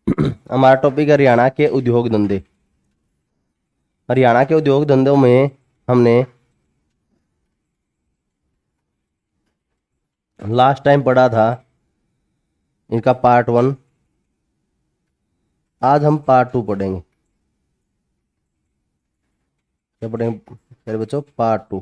हमारा टॉपिक हरियाणा के उद्योग धंधे। हरियाणा के उद्योग धंधों में हमने लास्ट टाइम पढ़ा था इनका पार्ट 1। आज हम पार्ट 2 पढ़ेंगे। क्या पढ़ेंगे मेरे बच्चों? पार्ट 2।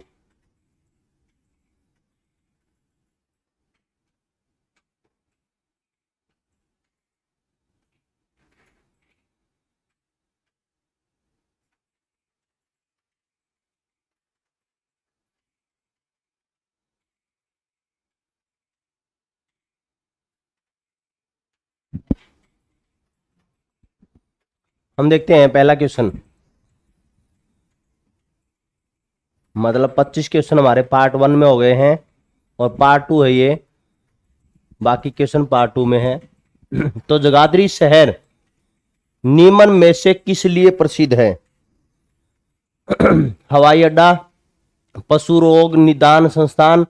हम देखते हैं पहला क्वेश्चन। मतलब 25 क्वेश्चन हमारे पार्ट 1 में हो गए हैं और पार्ट 2 है ये, बाकी क्वेश्चन पार्ट 2 में है। तो जगाधरी शहर निम्न में से किस लिए प्रसिद्ध है? हवाई अड्डा, पशु रोग निदान संस्थान,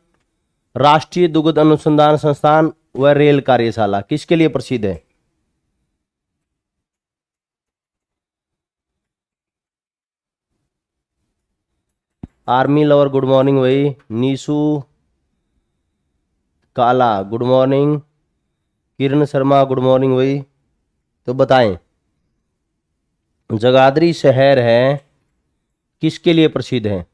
राष्ट्रीय दुग्ध अनुसंधान संस्थान व रेल कार्यशाला। किसके लिए प्रसिद्ध है? आर्मी लवर गुड मॉर्निंग भाई। नीशू काला good morning. Kiran Sharma good morning भाई। तो बताएं जगाधरी शहर है किसके लिए प्रसिद्ध है?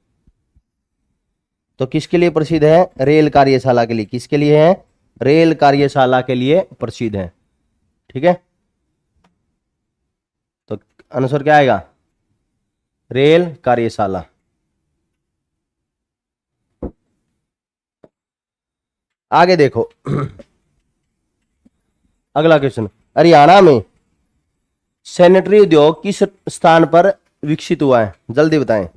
तो किसके लिए प्रसिद्ध है? रेल कार्यशाला के लिए। किसके लिए है? रेल कार्यशाला के लिए प्रसिद्ध है। ठीक है, तो आंसर क्या आएगा? रेल कार्यशाला। आगे देखो अगला क्वेश्चन। हरियाणा में सैनिटरी उद्योग किस स्थान पर विकसित हुआ है? जल्दी बताएं।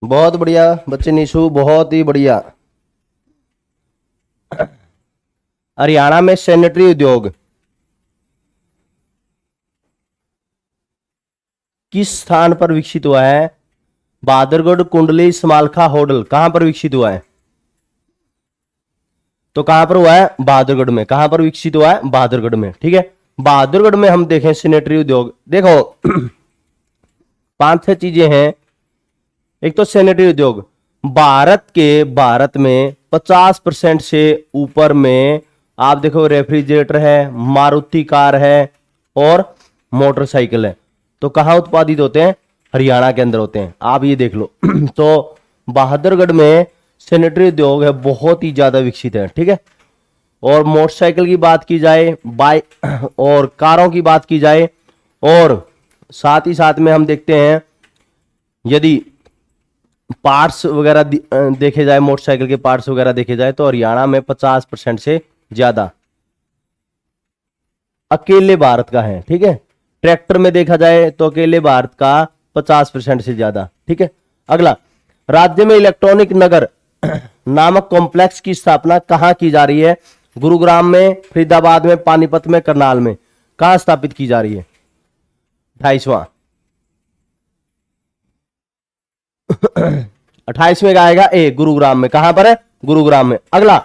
बहुत बढ़िया बच्चे निशु, बहुत ही बढ़िया। हरियाणा में सैनिटरी उद्योग किस स्थान पर विकसित हुआ है? बहादुरगढ़, कुंडली, समालखा, होडल। कहां पर विकसित हुआ है? तो कहां पर हुआ है? बहादुरगढ़ में। कहां पर विकसित हुआ है? बहादुरगढ़ में। ठीक है, बहादुरगढ़ में हम देखें सैनिटरी उद्योग। देखो 5-6 चीजें हैं। एक तो सैनिटरी उद्योग भारत में 50% से ऊपर में आप देखो रेफ्रिजरेटर है, मारुति कार है और मोटरसाइकिल है। तो कहां उत्पादित होते हैं? हरियाणा के अंदर होते हैं। आप ये देख लो तो बहादुरगढ़ में सैनिटरी उद्योग है, बहुत ही ज्यादा विकसित है। ठीक है, और मोटरसाइकिल की बात की जाए, बाइक और कारों की बात की जाए, और साथ ही साथ में हम देखते हैं यदि पार्ट्स वगैरह देखे जाए, मोटरसाइकिल के पार्ट्स वगैरह देखे जाए, तो हरियाणा में 50% से ज्यादा अकेले भारत का है। ठीक है, ट्रैक्टर में देखा जाए तो अकेले भारत का 50% से ज्यादा। ठीक है, अगला, राज्य में इलेक्ट्रॉनिक नगर नामक कॉम्प्लेक्स की स्थापना कहां की जा रही है? गुरुग्राम में, फरीदाबाद में, पानीपत में, करनाल में। कहां स्थापित की जा रही है? 28वां 28वें का आएगा ए, गुरुग्राम में। कहां पर है? गुरुग्राम में। अगला,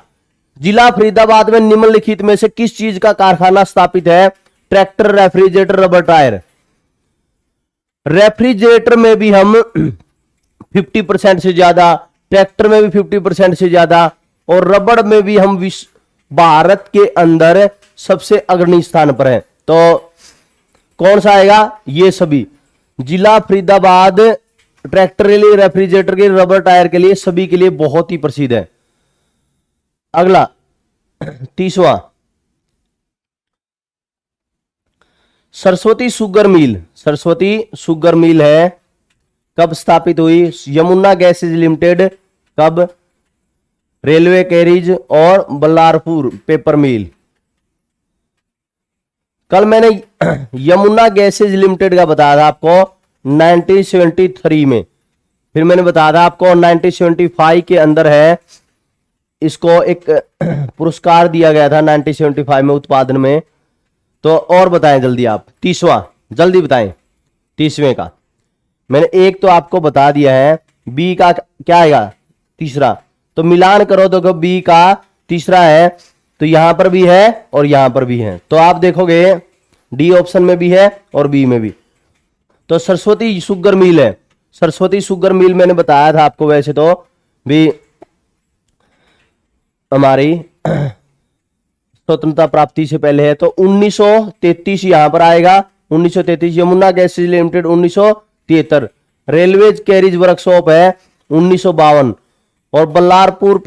जिला फरीदाबाद में निम्नलिखित में से किस चीज का कारखाना स्थापित है? Tractor, refrigerator, rubber tyre. Refrigerator में भी हम 50% से ज्यादा, ट्रैक्टर में भी 50% से ज्यादा, और रबड़ में भी हम भारत के अंदर सबसे अग्रणी स्थान पर है। तो कौन सा आएगा? ये सभी। जिला फरीदाबाद ट्रैक्टर के लिए, रेफ्रिजरेटर के लिए, रबर टायर के लिए, सभी के लिए बहुत ही प्रसिद्ध है। अगला 30वां, Saraswati sugar mill, Saraswati sugar mill है कब स्थापित हुई? यमुना गैसेज लिमिटेड कब? रेलवे कैरिज और बल्लारपुर पेपर मिल। कल मैंने यमुना गैसेज लिमिटेड का बताया था आपको 1973 में, फिर मैंने बताया था आपको 1975 के अंदर है, इसको एक पुरस्कार दिया गया था 1975 में उत्पादन में। तो और बताएं जल्दी आप, 30वां जल्दी बताएं, 30वें का मैंने एक तो आपको बता दिया है, बी का क्या आएगा? तीसरा। तो मिलान करो देखो, बी का तीसरा है तो यहां पर भी है और यहां पर भी है, तो आप देखोगे डी ऑप्शन में भी है और बी में भी। तो सरस्वती शुगर मिल है, सरस्वती शुगर मिल मैंने बताया था आपको, वैसे तो भी हमारी स्वतंत्रता प्राप्ति से पहले है, तो 1933 यहां पर आएगा, 1933। Yamuna gases limited 1973, railway carriage workshop है 1952 और बल्लारपुर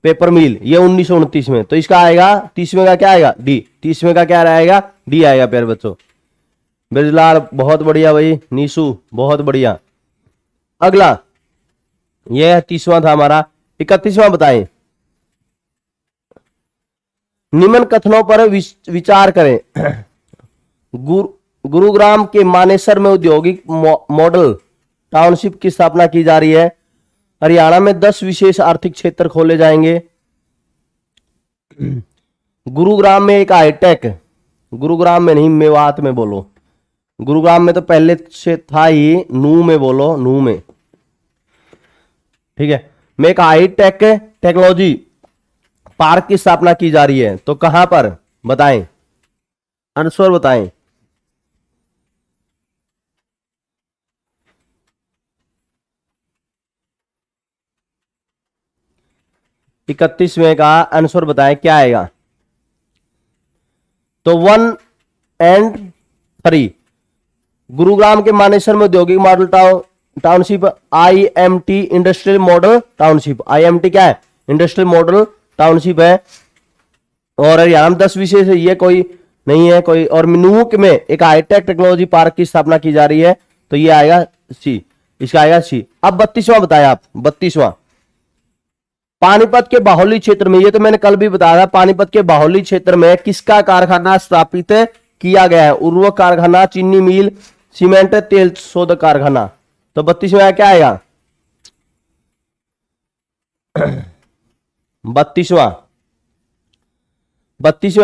पेपर मिल ये 1929 में। तो इसका आएगा 30वें का क्या आएगा? डी। 30वें का क्या आएगा? डी आएगा प्यारे बच्चों। बिरजलाल बहुत बढ़िया भाई, नीशु बहुत बढ़िया। अगला यह 30वां था हमारा। 31वां बताएं। निम्न कथनों पर विचार करें। गुरुग्राम के मानेसर में औद्योगिक मॉडल टाउनशिप की स्थापना की जा रही है। हरियाणा में 10 विशेष आर्थिक क्षेत्र खोले जाएंगे। गुरुग्राम में एक हाईटेक, गुरुग्राम में नहीं मेवात में बोलो, गुरुग्राम में तो पहले से था ही, नू में बोलो, नू में, ठीक है। में एक हाईटेक टेक्नोलॉजी पार्क की स्थापना की जा रही है, तो कहां पर बताएं, आंसर बताएं। इकतीसवें का आंसर बताएं क्या आएगा? तो 1 और 3 गुरुग्राम के मानेसर में औद्योगिक model township, IMT industrial model township. IMT क्या है? इंडस्ट्रियल मॉडल टाउनशिप है। और हरियाणा में 10 विशेष है, ये कोई नहीं है कोई। और मिनूक में एक हाईटेक टेक्नोलॉजी पार्क की स्थापना की जा रही है, तो ये आएगा सी, इसका आएगा सी। अब 32वां बताया आप, 32वां। पानीपत के बाहुली क्षेत्र में, ये तो मैंने कल भी बताया था, पानीपत के बाहुली क्षेत्र में किसका कारखाना स्थापित किया गया है? उर्वरक कारखाना, चीनी मिल, सीमेंट तेल शोधक कारखाना। तो 32वां क्या आएगा? 32वां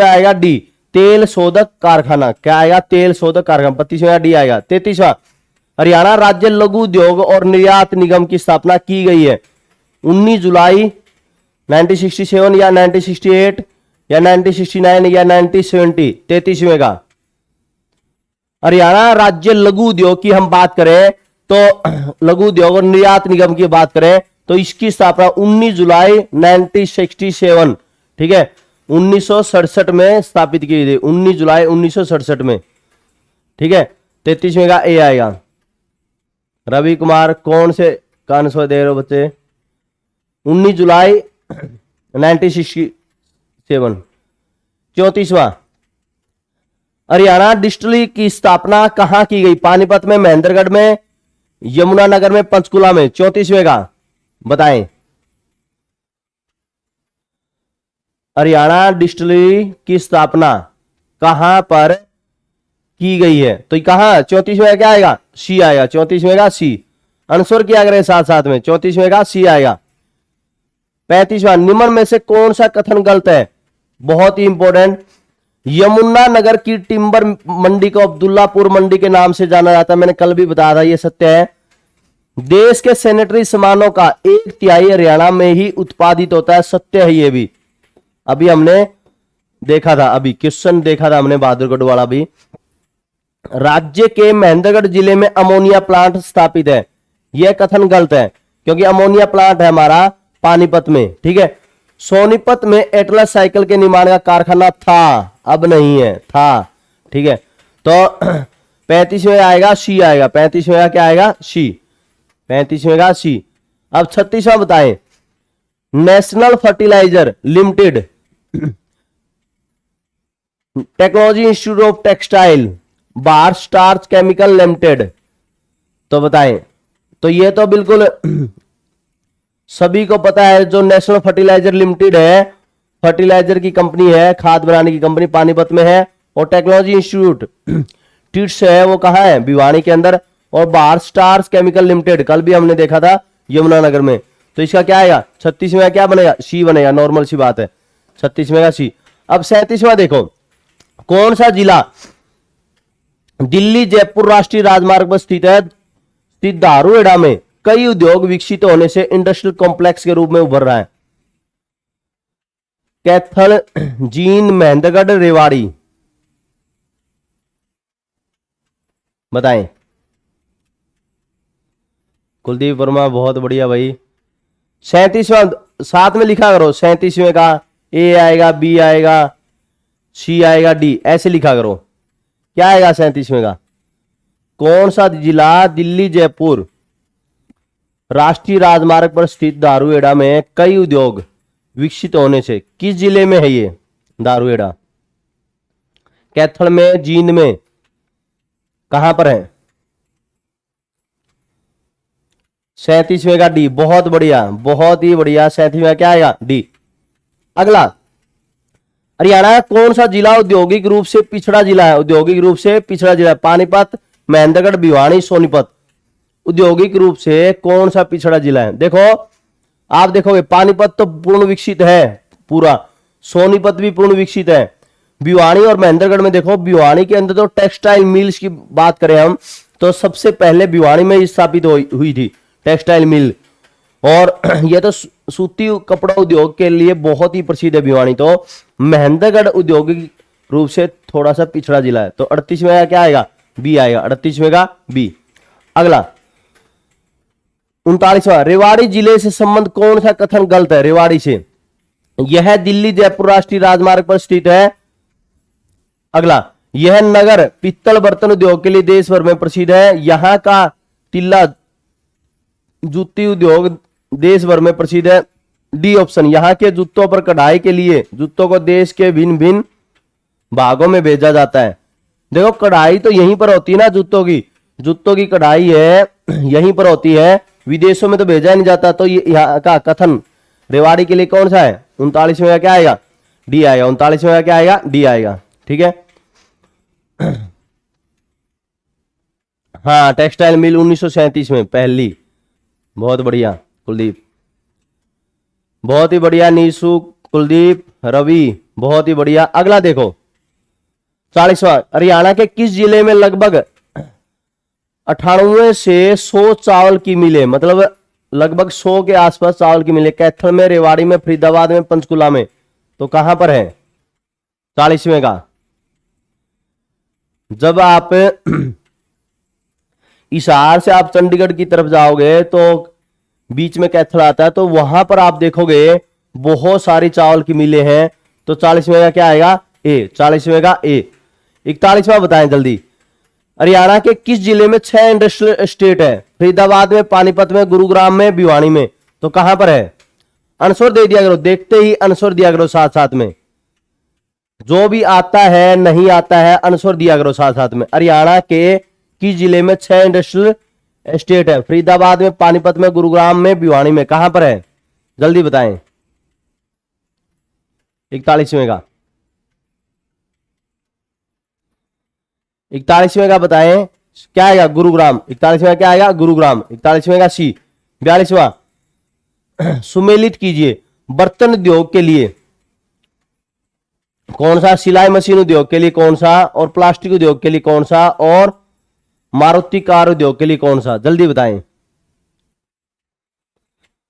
आएगा डी, तेल शोधक कारखाना। क्या आएगा? तेल शोधक कारखाना। 32वां डी आएगा। 33वां हरियाणा राज्य लघु उद्योग और निर्यात निगम की स्थापना की गई है 19 जुलाई 1967 या 1968 या 1969 या 1970। 33वें का हरियाणा राज्य लघु उद्योग की हम बात करें तो लघु उद्योग और निर्यात निगम की बात करें तो इसकी स्थापना 19 जुलाई 1967, ठीक है, 1967 में स्थापित की गई थी, 19 जुलाई 1967 में, ठीक है। 33वें का ए आएगा। रवि कुमार कौन से का आंसर दे रहे हो बच्चे? 19 जुलाई 1967। 34वां हरियाणा डिस्टिलरी की स्थापना कहां की गई? पानीपत में, महेंद्रगढ़ में, यमुनानगर में, पंचकुला में। 34वें का बताएं। हरियाणा डिस्टिलरी की स्थापना कहां पर की गई है? तो कहां? 34वें क्या आएगा? सी आएगा। 34वें का सी आंसर किया करें साथ साथ में। 34वें का सी आएगा। 35वां निम्न में से कौन सा कथन गलत है? बहुत ही इंपॉर्टेंट। यमुनानगर की टिम्बर मंडी को अब्दुल्लापुर मंडी के नाम से जाना जाता है, मैंने कल भी बताया था, यह सत्य है। देश के सैनिटरी सामानों का 1/3 हरियाणा में ही उत्पादित होता है, सत्य है ये भी। अभी हमने देखा था, अभी क्वेश्चन देखा था हमने बहादुरगढ़ वाला भी। राज्य के महेंद्रगढ़ जिले में अमोनिया प्लांट स्थापित है, यह कथन गलत है क्योंकि अमोनिया प्लांट है हमारा पानीपत में, ठीक है। सोनीपत में एटलस साइकिल के निर्माण का कारखाना था, अब नहीं है, था, ठीक है। तो 35वें आएगा सी आएगा। 35वें का क्या आएगा? सी। 35वें का सी। अब 36वां बताएं। National fertilizer limited technology institute of textile, बार स्टार्च केमिकल लिमिटेड। तो बताएं, तो ये तो बिल्कुल सभी को पता है, जो नेशनल फर्टिलाइजर लिमिटेड है, फर्टिलाइजर की कंपनी है, खाद बनाने की कंपनी, पानीपत में है। और टेक्नोलॉजी इंस्टीट्यूट टिट्स है, वो कहाँ है, भिवानी के अंदर। और बार स्टार्स केमिकल लिमिटेड कल भी हमने देखा था यमुनानगर में। तो इसका क्या आएगा, 36वें क्या बनेगा, सी बनेगा, नॉर्मल सी बात है, 36वें का सी। अब 37वां देखो, कौन सा जिला दिल्ली जयपुर राष्ट्रीय राजमार्ग पर स्थित है, स्थित धारूहेड़ा में कई उद्योग विकसित होने से इंडस्ट्रियल कॉम्प्लेक्स के रूप में उभर रहा है। कैथल, जींद, महेंद्रगढ़, रेवाड़ी, बताएं। कुलदीप वर्मा बहुत बढ़िया भाई। 37वां साथ में लिखा करो, 37वें का ए आएगा, बी आएगा, सी आएगा, डी, ऐसे लिखा करो। क्या आएगा 37वें का, कौन सा जिला दिल्ली जयपुर राष्ट्रीय राजमार्ग पर स्थित धारूहेड़ा में कई उद्योग विकसित होने से, किस जिले में है ये धारूहेड़ा, कैथल में, जींद में, कहां पर है। 37वें का डी, बहुत बढ़िया, बहुत ही बढ़िया। 37वें क्या आएगा, डी। अगला, हरियाणा का कौन सा जिला औद्योगिक रूप से पिछड़ा जिला है, औद्योगिक रूप से पिछड़ा जिला, पानीपत, महेंद्रगढ़, भिवानी, सोनीपत। औद्योगिक रूप से कौन सा पिछड़ा जिला है, देखो आप देखोगे पानीपत तो पूर्ण विकसित है पूरा, सोनीपत भी पूर्ण विकसित है। भिवानी और महेंद्रगढ़ में देखो, भिवानी के अंदर तो टेक्सटाइल मिल्स की बात करें हम तो सबसे पहले भिवानी में स्थापित हुई थी टेक्सटाइल मिल। और यह तो सूती कपड़ा उद्योग के लिए बहुत ही प्रसिद्ध है भिवानी। तो महेंद्रगढ़ औद्योगिक रूप से थोड़ा सा पिछड़ा जिला है। तो 38वें का क्या आएगा, बी आएगा, 38वें का बी। अगला 39वां, रेवाड़ी जिले से संबंध कौन सा कथन गलत है, रेवाड़ी से, यह दिल्ली जयपुर राष्ट्रीय राजमार्ग पर स्थित है। अगला, यह नगर पित्तल बर्तन उद्योग के लिए देश भर में प्रसिद्ध है। यहां का तिल्ला जूती उद्योग देश भर में प्रसिद्ध है। डी ऑप्शन, यहां के जूतों पर कढ़ाई के लिए जूतों को देश के भिन्न भिन्न भागों में भेजा जाता है। देखो कढ़ाई तो यहीं पर होती है ना, जूतों की कढ़ाई है यहीं पर होती है, विदेशों में तो भेजा नहीं जाता। तो ये यहाँ का कथन रेवाड़ी के लिए कौन सा है, 39वें का क्या आएगा, डी आएगा। 39वें का क्या आएगा, डी आएगा, ठीक है। हाँ, टेक्सटाइल मिल 1937 में पहली, बहुत बढ़िया कुलदीप, बहुत ही बढ़िया नीशु, कुलदीप, रवि, बहुत ही बढ़िया। अगला देखो 40वां, हरियाणा के किस जिले में लगभग 98 से 100 चावल की मिले, मतलब लगभग 100 के आसपास चावल की मिले, कैथल में, रेवाड़ी में, फरीदाबाद में, पंचकुला में। तो कहां पर है 40वें का, जब आप हिसार से आप चंडीगढ़ की तरफ जाओगे तो बीच में कैथल आता है, तो वहां पर आप देखोगे बहुत सारी चावल की मिलें हैं। तो 40वें का क्या आएगा, ए, 40वें का ए। 41वां बताएं जल्दी, हरियाणा के किस जिले में 6 इंडस्ट्रियल एस्टेट है, फरीदाबाद में, पानीपत में, गुरुग्राम में, भिवानी में। तो कहां पर है, आंसर दे दिया करो, देखते ही आंसर दिया करो साथ साथ में, जो भी आता है नहीं आता है आंसर दिया करो साथ साथ में। हरियाणा के किस जिले में 6 इंडस्ट्रियल एस्टेट है, फरीदाबाद में, पानीपत में, गुरुग्राम में, भिवानी में, कहां पर है, जल्दी बताएं। 41वें का, 41वें का बताएं क्या आएगा, गुरुग्राम। 41वें क्या आएगा, गुरुग्राम। 41वें का सी। 42वां, सुमेलित कीजिए, बर्तन उद्योग के लिए कौन सा, सिलाई मशीन उद्योग के लिए कौन सा, और प्लास्टिक उद्योग के लिए कौन सा, और मारुति कार उद्योग के लिए कौन सा, जल्दी बताएं।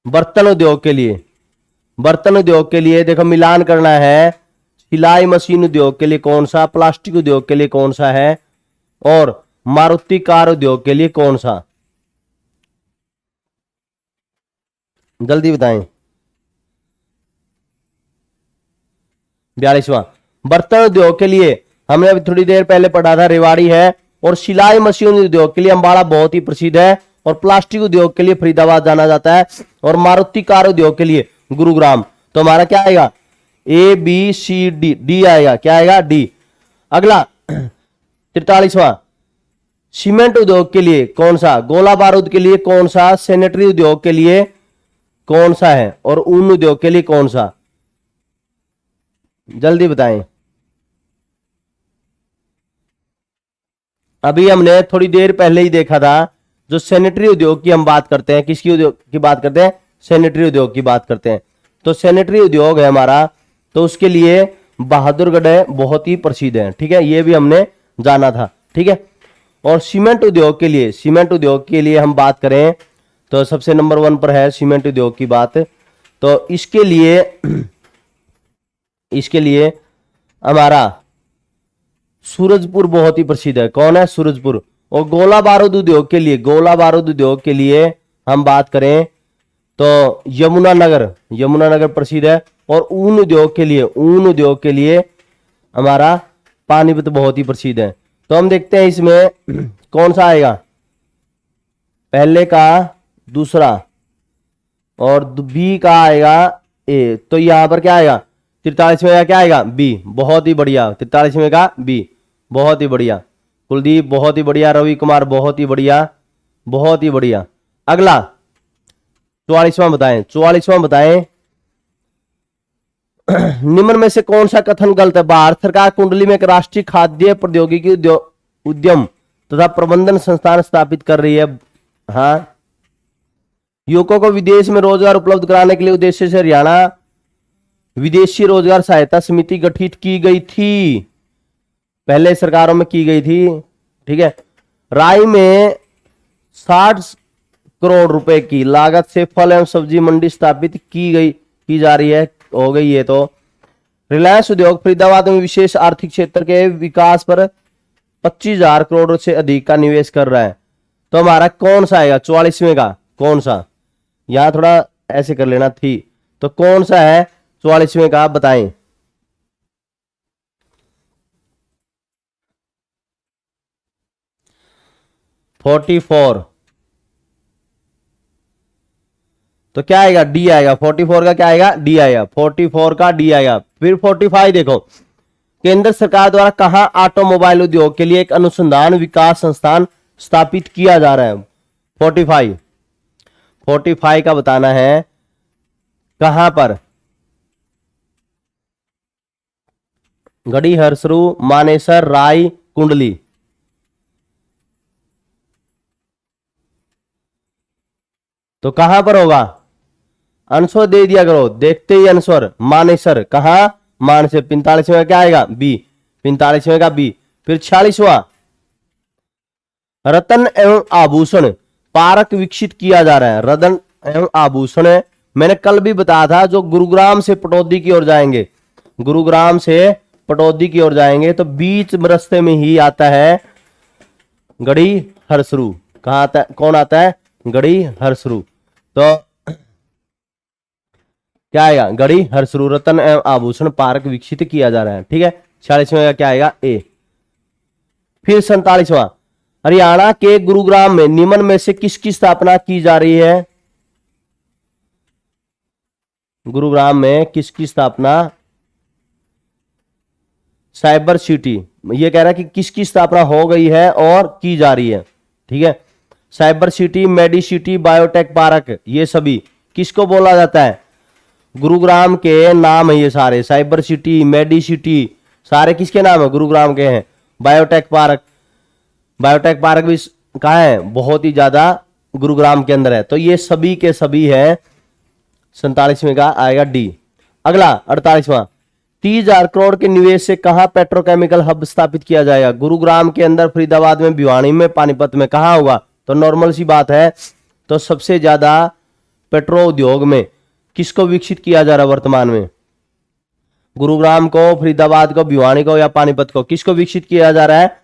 बर्तन उद्योग के लिए, बर्तन उद्योग के लिए देखो मिलान करना है, सिलाई मशीन उद्योग के लिए कौन सा, प्लास्टिक उद्योग के लिए कौन सा है, और मारुति कार उद्योग के लिए कौन सा, जल्दी बताएं। 42वां, बर्तन उद्योग के लिए हमने अभी थोड़ी देर पहले पढ़ा था रेवाड़ी है, और सिलाई मशीन उद्योग के लिए अंबाला बहुत ही प्रसिद्ध है, और प्लास्टिक उद्योग के लिए फरीदाबाद जाना जाता है, और मारुति कार उद्योग के लिए गुरुग्राम। तो हमारा क्या आएगा, A B C D, D आएगा, क्या आएगा, डी। अगला 43वां, सीमेंट उद्योग के लिए कौन सा, गोला बारूद के लिए कौन सा, सैनिटरी उद्योग के लिए कौन सा है, और ऊन उद्योग के लिए कौन सा, जल्दी बताएं। अभी हमने थोड़ी देर पहले ही देखा था, जो सैनिटरी उद्योग की हम बात करते हैं, किसकी उद्योग की बात करते हैं, सैनिटरी उद्योग की बात करते हैं। तो सैनिटरी उद्योग है हमारा, तो उसके लिए बहादुरगढ़ बहुत ही प्रसिद्ध है, ठीक है, ये भी हमने जाना था, ठीक है। और सीमेंट उद्योग के लिए, सीमेंट उद्योग के लिए हम बात करें तो सबसे नंबर 1 पर है सीमेंट उद्योग की बात। तो इसके लिए हमारा सूरजपुर बहुत ही प्रसिद्ध है। कौन है, सूरजपुर। और गोला बारूद उद्योग के लिए, गोला बारूद उद्योग के लिए हम बात करें तो यमुनानगर प्रसिद्ध है। और ऊन उद्योग के लिए, ऊन उद्योग के लिए हमारा पानीपत बहुत ही प्रसिद्ध है। तो हम देखते हैं इसमें कौन सा आएगा, पहले का दूसरा, और बी का आएगा ए। तो यहां पर क्या आएगा, 43वें का क्या आएगा, बी। बहुत ही बढ़िया, 43वें का बी, बहुत ही बढ़िया। कुलदीप बहुत ही बढ़िया, रवि कुमार बहुत ही बढ़िया, बहुत ही बढ़िया। अगला 44वां बताएं, 44वां बताएं निम्न में से कौन सा कथन गलत है। भारत सरकार कुंडली में एक राष्ट्रीय खाद्य प्रौद्योगिकी उद्यम तथा प्रबंधन संस्थान स्थापित कर रही है। हाँ, युवकों को विदेश में रोजगार उपलब्ध कराने के लिए उद्देश्य से हरियाणा विदेशी रोजगार सहायता समिति गठित की गई थी, पहले सरकारों में की गई थी, ठीक है। राई में 60 करोड़ रुपए की लागत से फल एवं सब्जी मंडी स्थापित की जा रही है, हो गई है। तो रिलायंस उद्योग फरीदाबाद में विशेष आर्थिक क्षेत्र के विकास पर 25,000 करोड़ से अधिक का निवेश कर रहा है। तो हमारा कौन सा आएगा, 44वें का कौन सा, यहां थोड़ा ऐसे कर लेना थी। तो कौन सा है 44वें का, बताएं। तो क्या आएगा, डी आएगा। 44 का क्या आएगा, डी आएगा। 44 का डी आएगा। फिर 45 देखो, केंद्र सरकार द्वारा कहां ऑटोमोबाइल उद्योग के लिए एक अनुसंधान विकास संस्थान स्थापित किया जा रहा है। 45 का बताना है कहां पर, गढ़ी, हरसरू, मानेसर, राय, कुंडली। तो कहां पर होगा, आंसर दे दिया करो, देखते ही आंसर। मानेसर, कहां, मानेसर। 45वें क्या आएगा, बी। 45वें का बी। फिर 46वां, रत्न एवं आभूषण पार्क विकसित किया जा रहा है। रत्न एवं आभूषण मैंने कल भी बताया था, जो गुरुग्राम से पटौदी की ओर जाएंगे, गुरुग्राम से पटौदी की ओर जाएंगे तो बीच रास्ते में ही आता है गढ़ी हरसरू। कहां आता है, कौन आता है, गढ़ी हरसरू। तो क्या आएगा, गढ़ी हरसरू रत्न एवं आभूषण पार्क विकसित किया जा रहा है, ठीक है। 46वें का क्या आएगा, ए। फिर 47वां, हरियाणा के गुरुग्राम में निम्न में से किसकी स्थापना की जा रही है। गुरुग्राम में किसकी स्थापना, साइबर सिटी। ये कह रहा है कि किसकी स्थापना हो गई है और की जा रही है, ठीक है। Cyber city, medi city, biotech park, ये सभी किसको बोला जाता है, गुरुग्राम के नाम है ये सारे। साइबर सिटी, मेडी सिटी, सारे किसके नाम है, गुरुग्राम के हैं। बायोटेक पार्क, बायोटेक पार्क भी कहाँ है, बहुत ही ज्यादा गुरुग्राम के अंदर है। तो ये सभी के सभी है। 47वें का आएगा डी। अगला 48वां, 30,000 करोड़ के निवेश से कहां पेट्रोकेमिकल हब स्थापित किया जाएगा। गुरुग्राम के अंदर, फरीदाबाद में, भिवानी में, पानीपत में, कहां होगा। तो नॉर्मल सी बात है। तो सबसे ज्यादा पेट्रो उद्योग में किसको विकसित किया जा रहा है वर्तमान में, गुरुग्राम को, फरीदाबाद को, भिवानी को या पानीपत को, किसको विकसित किया जा रहा है,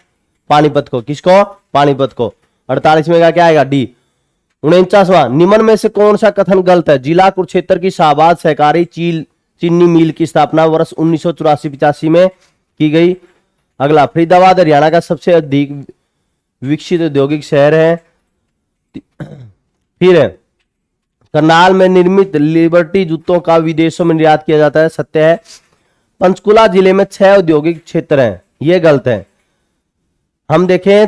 पानीपत को। किसको, पानीपत को। 48वें का क्या आएगा, डी। 49वां, निम्न में से कौन सा कथन गलत है। जिला कुरुक्षेत्र की शाहबाद सहकारी चीनी मिल की स्थापना वर्ष 1984-85 में की गई। अगला, फरीदाबाद हरियाणा का सबसे अधिक विकसित औद्योगिक शहर है। फिर करनाल में निर्मित लिबर्टी जूतों का विदेशों में निर्यात किया जाता है, सत्य है। पंचकुला जिले में 6 औद्योगिक क्षेत्र हैं, ये गलत है। हम देखें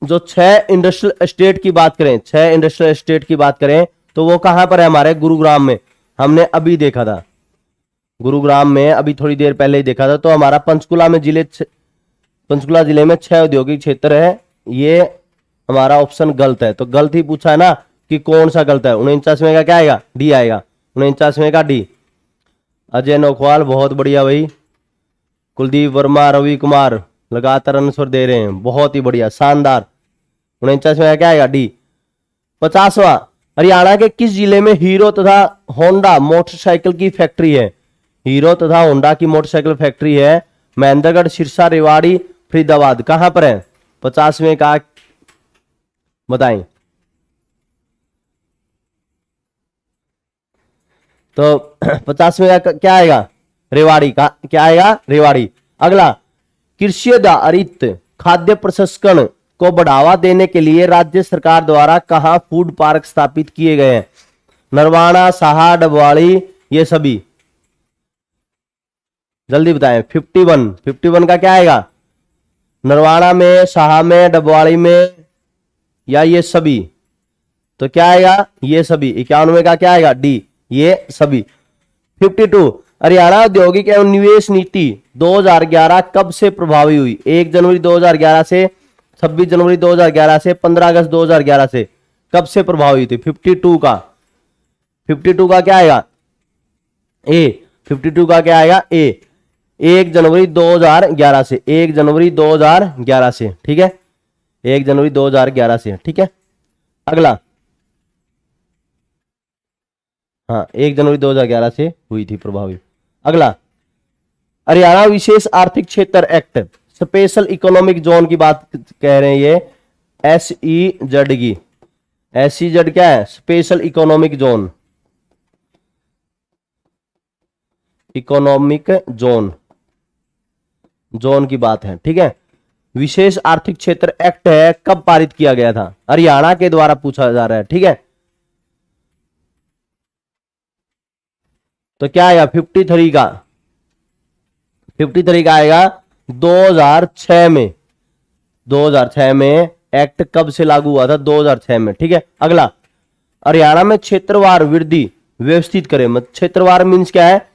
जो 6 इंडस्ट्रियल एस्टेट की बात करें, 6 इंडस्ट्रियल एस्टेट की बात करें तो वो कहां पर है? हमारे गुरुग्राम में। हमने अभी देखा था, गुरुग्राम में अभी थोड़ी देर पहले ही देखा था। तो हमारा पंचकुला जिले में 6 औद्योगिक क्षेत्र है। ये हमारा ऑप्शन गलत है। तो गलत ही पूछा है ना कि कौन सा गलत है। 49वें का क्या आएगा? डी आएगा। 49वें का डी। अजय नौखवाल बहुत बढ़िया भाई। कुलदीप वर्मा, रवि कुमार लगातार आंसर दे रहे हैं, बहुत ही बढ़िया, शानदार। 49वें का क्या आएगा? डी। 50वां, हरियाणा के किस जिले में हीरो तथा होंडा मोटरसाइकिल की फैक्ट्री है? हीरो तथा होंडा की मोटरसाइकिल फैक्ट्री है महेंद्रगढ़, सिरसा, रेवाड़ी, फरीदाबाद। कहां पर है? 50वें का बताएं। तो 50वें का क्या आएगा? रेवाड़ी का क्या आएगा? रेवाड़ी। अगला, कृषि आधारित खाद्य प्रसंस्करण को बढ़ावा देने के लिए राज्य सरकार द्वारा कहां फूड पार्क स्थापित किए गए हैं? नरवाना, साहा, डबवाड़ी, ये सभी। जल्दी बताएं। 51 का क्या आएगा? नरवाना में, साहा में, डबवाड़ी में, या ये सभी? तो क्या आएगा? ये सभी। 91 का क्या आएगा? डी, ये सभी। 52, हरियाणा औद्योगिक एवं निवेश नीति 2011 कब से प्रभावी हुई? 1 जनवरी 2011 से, 26 जनवरी 2011 से, 15 अगस्त 2011 से। कब से प्रभावी हुई थी? 52 का क्या आएगा? ए। 52 का क्या आएगा? ए। 1 जनवरी 2011 से, 1 जनवरी 2011 से, ठीक है, 1 जनवरी 2011 से, ठीक है। अगला, हाँ 1 जनवरी 2011 से हुई थी प्रभावी। अगला, हरियाणा विशेष आर्थिक क्षेत्र एक्ट, स्पेशल इकोनॉमिक जोन की बात कह रहे हैं ये, SEZ की। SEZ क्या है? Special economic zone, economic zone की बात है, ठीक है। विशेष आर्थिक क्षेत्र एक्ट है, कब पारित किया गया था? हरियाणा के द्वारा पूछा जा रहा है, ठीक है। तो क्या आएगा? 53 का आएगा 2006 में। 2006 में एक्ट कब से लागू हुआ था? 2006 में, ठीक है। अगला, हरियाणा में क्षेत्रवार वृद्धि व्यवस्थित करें। मतलब क्षेत्रवार मीन्स क्या है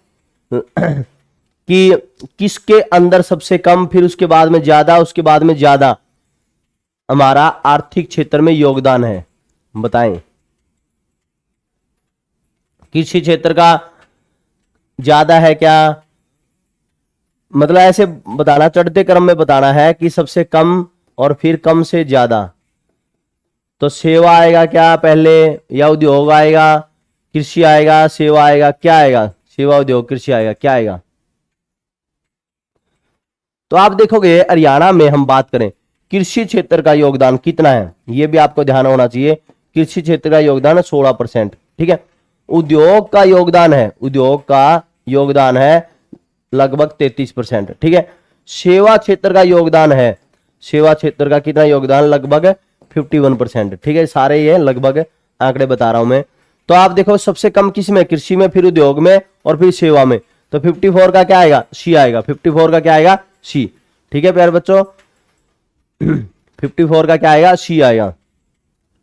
कि किसके अंदर सबसे कम, फिर उसके बाद में ज्यादा, उसके बाद में ज्यादा हमारा आर्थिक क्षेत्र में योगदान है, बताएं। किसी क्षेत्र का ज्यादा है क्या? मतलब ऐसे बताना, चढ़ते क्रम में बताना है कि सबसे कम और फिर कम से ज्यादा। तो सेवा आएगा क्या पहले, या उद्योग आएगा, कृषि आएगा, सेवा आएगा, क्या आएगा? सेवा, उद्योग, कृषि आएगा, क्या आएगा? तो आप देखोगे हरियाणा में हम बात करें कृषि क्षेत्र का योगदान कितना है, यह भी आपको ध्यान होना चाहिए। कृषि क्षेत्र का योगदान 16%, ठीक है। उद्योग का योगदान है लगभग 33%, ठीक है। सेवा क्षेत्र का योगदान है, सेवा क्षेत्र का कितना योगदान? लगभग 51%, ठीक है। सारे ये लगभग आंकड़े बता रहा हूं मैं। तो आप देखो सबसे कम किस में? कृषि में, फिर उद्योग में, और फिर सेवा में। तो 54 का क्या आएगा? सी आएगा। 54 का क्या आएगा? सी, ठीक है प्यारे बच्चों। 54 का क्या आएगा? सी आएगा।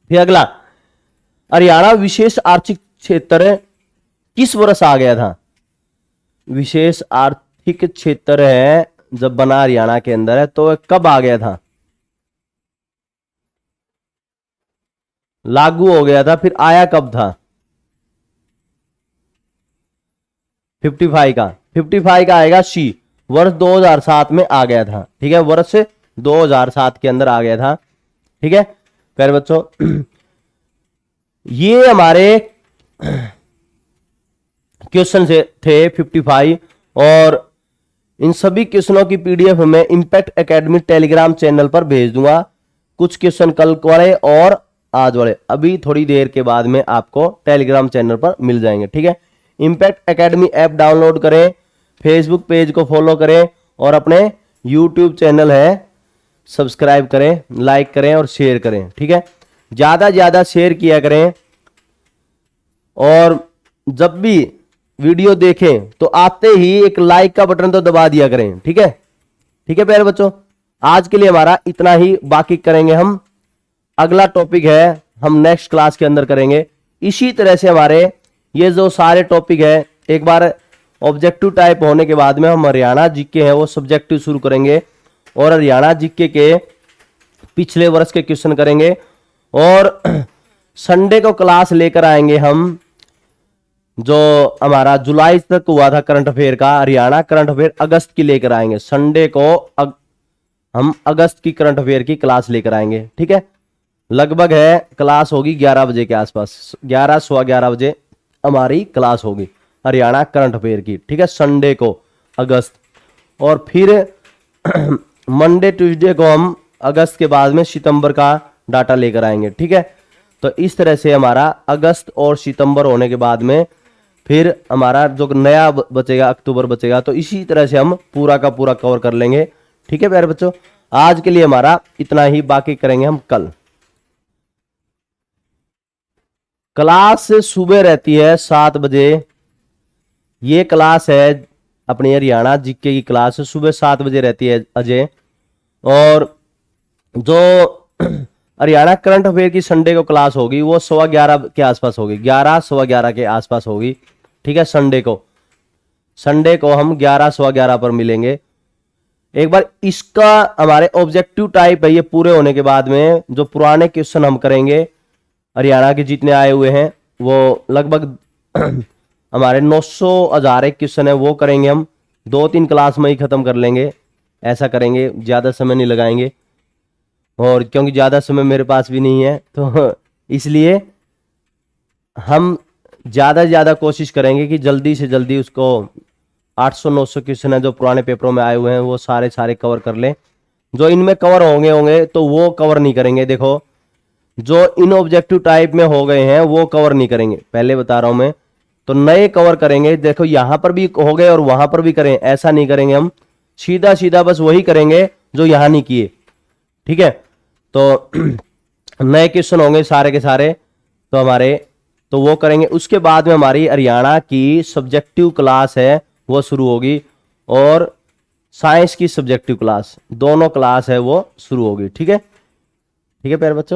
फिर अगला, हरियाणा विशेष आर्थिक क्षेत्र किस वर्ष आ गया था? विशेष आर्थिक क्षेत्र है जब बना हरियाणा के अंदर है, तो कब आ गया था? लागू हो गया था, फिर आया कब था? 55 का आएगा सी, वर्ष 2007 में आ गया था, ठीक है। वर्ष 2007 के अंदर आ गया था, ठीक है प्यारे बच्चों। ये हमारे क्वेश्चन से थे 55, और इन सभी क्वेश्चनों की पीडीएफ मैं इंपैक्ट एकेडमी टेलीग्राम चैनल पर भेज दूंगा। कुछ क्वेश्चन कल वाले और आज वाले अभी थोड़ी देर के बाद में आपको टेलीग्राम चैनल पर मिल जाएंगे, ठीक है। इंपैक्ट एकेडमी ऐप डाउनलोड करें, फेसबुक पेज को फॉलो करें, और अपने यूट्यूब चैनल है सब्सक्राइब करें, लाइक करें और शेयर करें, ठीक है। ज्यादा ज्यादा शेयर किया करें, और जब भी वीडियो देखें तो आते ही एक लाइक का बटन तो दबा दिया करें, ठीक है। ठीक है प्यारे बच्चों, आज के लिए हमारा इतना ही, बाकी करेंगे हम अगला टॉपिक है, हम नेक्स्ट क्लास के अंदर करेंगे। इसी तरह से हमारे ये जो सारे टॉपिक है, एक बार ऑब्जेक्टिव टाइप होने के बाद में हम हरियाणा जीके हैं वो सब्जेक्टिव शुरू करेंगे, और हरियाणा जीके के पिछले वर्ष के क्वेश्चन करेंगे, और संडे को क्लास लेकर आएंगे हम जो हमारा जुलाई तक हुआ था करंट अफेयर का, हरियाणा करंट अफेयर अगस्त की लेकर आएंगे। संडे को हम अगस्त की करंट अफेयर की क्लास लेकर आएंगे। ठीक है, लगभग है क्लास होगी 11 बजे के आसपास, 11 सवा 11 बजे हमारी क्लास होगी हरियाणा करंट अफेयर की। ठीक है, संडे को अगस्त, और फिर मंडे ट्यूसडे को हम अगस्त के बाद में सितंबर का डाटा लेकर आएंगे। ठीक है, तो इस तरह से हमारा अगस्त और सितंबर होने के बाद में फिर हमारा जो नया बचेगा अक्टूबर बचेगा, तो इसी तरह से हम पूरा का पूरा कवर कर लेंगे। ठीक है प्यारे बच्चों, आज के लिए हमारा इतना ही, बाकी करेंगे हम कल। क्लास सुबह रहती है 7 बजे, ये क्लास है अपनी हरियाणा जीके की क्लास, सुबह 7 बजे रहती है अजय, और जो हरियाणा करंट अफेयर की संडे को क्लास होगी वो 11:15 के आसपास होगी, 11 सवा 11 के आसपास होगी। ठीक है, संडे को हम 11 सवा 11 पर मिलेंगे। एक बार इसका हमारे ऑब्जेक्टिव टाइप है, ये पूरे होने के बाद में जो पुराने क्वेश्चन हम करेंगे हरियाणा के जितने आए हुए हैं, वो लगभग हमारे 900,000 एक क्वेश्चन है, वो करेंगे हम 2-3 क्लास में ही खत्म कर लेंगे। ऐसा करेंगे, ज्यादा समय नहीं लगाएंगे, और क्योंकि ज्यादा समय मेरे पास भी नहीं है, तो इसलिए हम ज्यादा से ज्यादा कोशिश करेंगे कि जल्दी से जल्दी उसको 800-900 क्वेश्चन है जो पुराने पेपरों में आए हुए हैं वो सारे कवर कर लें। जो इनमें कवर होंगे तो वो कवर नहीं करेंगे। देखो, जो इन ऑब्जेक्टिव टाइप में हो गए हैं वो कवर नहीं करेंगे, पहले बता रहा हूं मैं, तो नए कवर करेंगे। देखो, यहां पर भी हो गए और वहां पर भी करें, ऐसा नहीं करेंगे हम, सीधा सीधा बस वही करेंगे जो यहां नहीं किए। ठीक है, तो नए क्वेश्चन होंगे सारे के सारे, तो हमारे तो वो करेंगे। उसके बाद में हमारी हरियाणा की सब्जेक्टिव क्लास है वो शुरू होगी, और साइंस की सब्जेक्टिव क्लास, दोनों क्लास है वो शुरू होगी। ठीक है, ठीक है प्यारे बच्चों।